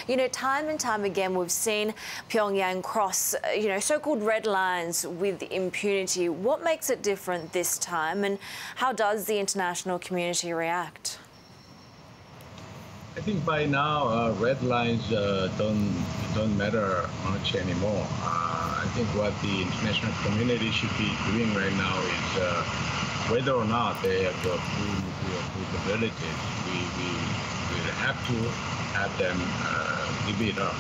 You know, time and time again, we've seen Pyongyang cross, so-called red lines with impunity. What makes it different this time, and how does the international community react? I think by now, red lines don't matter much anymore. I think what the international community should be doing right now is whether or not they have the full nuclear capabilities. We have to have them give it up.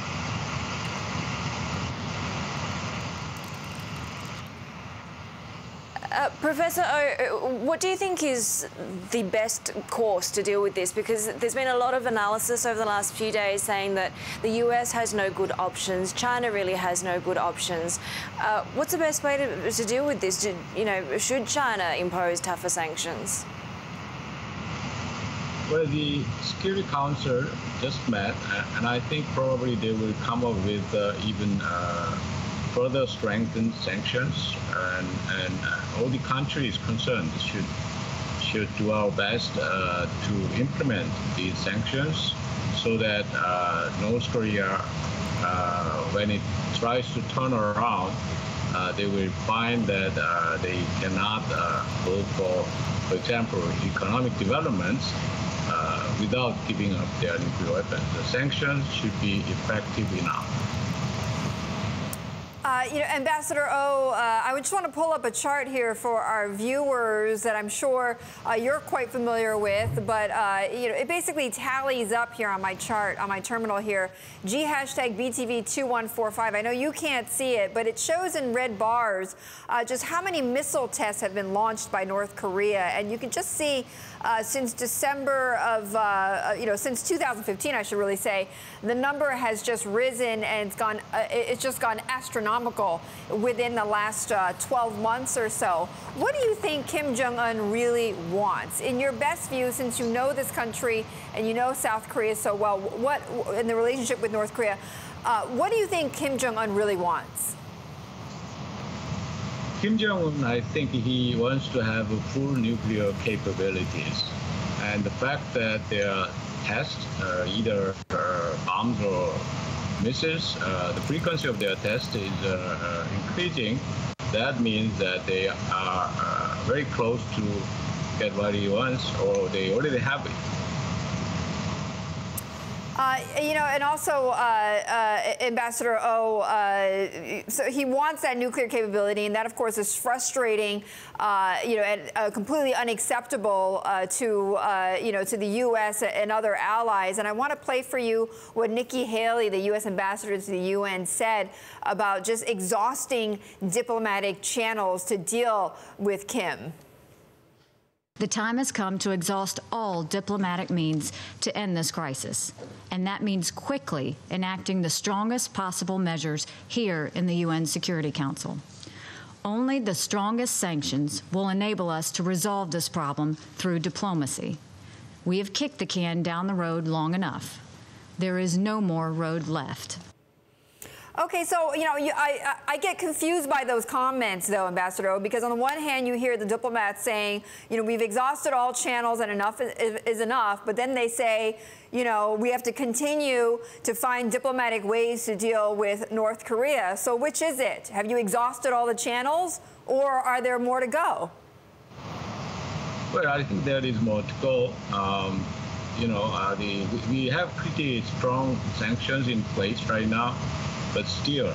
Professor Oh, what do you think is the best course to deal with this? Because there's been a lot of analysis over the last few days saying that the US has no good options, China really has no good options. What's the best way to deal with this? Should China impose tougher sanctions? Well, the Security Council just met, and I think probably they will come up with even further strengthened sanctions, and all the countries concerned should do our best to implement these sanctions so that North Korea, when it tries to turn around, they will find that they cannot go for example, economic developments without giving up their nuclear weapons. The sanctions should be effective enough. Ambassador Oh, I just want to pull up a chart here for our viewers that I'm sure you're quite familiar with, but it basically tallies up here on my chart, on my terminal here, #BTV2145. I know you can't see it, but it shows in red bars just how many missile tests have been launched by North Korea, and you can just see since December of, since 2015, I should really say, the number has just risen, and it's just gone astronomical within the last 12 months or so. What do you think Kim Jong-Un really wants? In your best view, since you know this country and you know South Korea so well, what in the relationship with North Korea, what do you think Kim Jong-Un really wants? Kim Jong-un, I think he wants to have full nuclear capabilities. And the fact that their tests, either bombs or missiles, the frequency of their test is increasing. That means that they are very close to get what he wants, or they already have it. And also, Ambassador Oh, so he wants that nuclear capability, and that, of course, is frustrating, and completely unacceptable to the U.S. and other allies. And I want to play for you what Nikki Haley, the U.S. ambassador to the UN, said about just exhausting diplomatic channels to deal with Kim. The time has come to exhaust all diplomatic means to end this crisis, and that means quickly enacting the strongest possible measures here in the UN Security Council. Only the strongest sanctions will enable us to resolve this problem through diplomacy. We have kicked the can down the road long enough. There is no more road left. Okay, so, I get confused by those comments, though, Ambassador, because on the one hand, you hear the diplomats saying, we've exhausted all channels and enough is enough, but then they say, we have to continue to find diplomatic ways to deal with North Korea. So which is it? Have you exhausted all the channels, or are there more to go? Well, I think there is more to go. We have pretty strong sanctions in place right now. But still,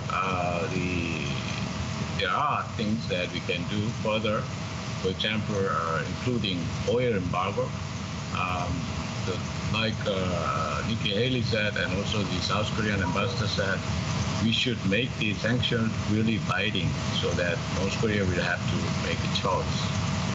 there are things that we can do further. For example, including oil embargo. Like Nikki Haley said, and also the South Korean ambassador said, we should make the sanctions really binding so that North Korea will have to make a choice.